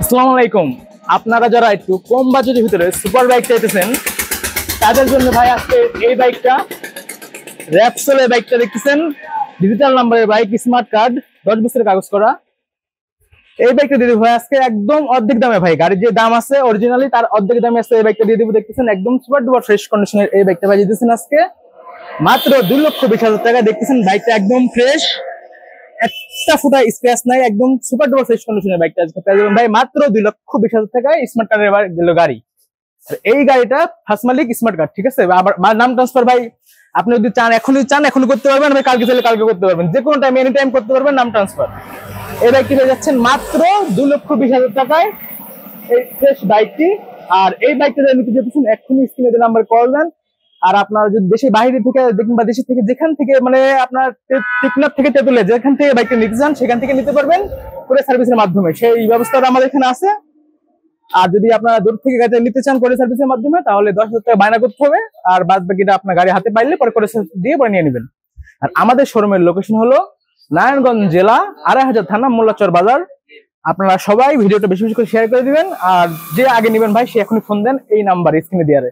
আসসালামু আলাইকুম। আপনারা যারা একটু কম বাজেটের ভিতরে সুপার বাইক চাইতেছেন তাদের জন্য ভাই আজকে এই বাইকটা, র্যাপসোল এই বাইকটা দেখতেছেন, ডিজিটাল নাম্বারের বাইক, স্মার্ট কার্ড, 10 বছরের কাগজ করা। এই বাইকটা দিয়ে দেবো ভাই আজকে একদম অর্ধেক দামে। ভাই গাড়ির যে দাম আছে অরিজিনালি তার অর্ধেক দামে আজকে এই বাইকটা দিয়ে দেবো। দেখতেছেন একদম সুপার ডুপার ফ্রেশ কন্ডিশনের এই বাইকটা ভাই দিতেছেন আজকে মাত্র 2,20,000 টাকা। দেখতেছেন বাইকটা একদম ফ্রেশ, একটা ফুটা স্ক্র্যাচ নাই, একদম সুপার ডুপার ফ্রেশ কন্ডিশনের বাইকটা আজকে ভাই মাত্র 2,20,000 টাকায় স্মার্ট কার্ডের গাড়ি। এই গাড়িটা ফার্স্ট মালিক স্মার্ট কার্ড, ঠিক আছে। আবার নাম ট্রান্সফার ভাই আপনি যদি চান এখনই করতে পারবেন, ভাই কালকে চাইলে কালকে করতে পারবেন, যে কোনো টাইম এনি টাইম করতে পারবেন নাম ট্রান্সফার। এই বাইকটি পেয়ে যাচ্ছেন মাত্র 2,20,000 টাকায় এই ফ্রেশ বাইকটি। আর এই বাইকটা নিতে যেতেছেন এক্ষুনি স্ক্রিনে নাম্বার কল দেন। আর আপনারা যদি দেশের বাইরে থেকে দেখুন বা দেশের থেকে যেখান থেকে মানে আপনার টেকনাফ থেকে তেতুলিয়া যেখান থেকে বাইকটা নিতে চান সেখান থেকে নিতে পারবেন করে সার্ভিসের মাধ্যমে, সেই ব্যবস্থাটা আমাদের এখানে আছে। আর যদি আপনারা দূর থেকে গাড়িটা নিতে চান করে সার্ভিসের মাধ্যমে তাহলে 10,000 টাকা বায়না করতে হবে, আর বাদ বাকিটা আপনার গাড়ি হাতে পাইলে পরে করে দিয়ে পরে নিয়ে নেবেন। আর আমাদের শোরুমের লোকেশন হলো নারায়ণগঞ্জ জেলা, 2,500 থানা, মোল্লাচর বাজার। আপনারা সবাই ভিডিওটা বেশি বেশি করে শেয়ার করে দিবেন। আর যে আগে নেবেন ভাই সে এখনই ফোন দেন এই নাম্বার স্ক্রিনে দেওয়ারে।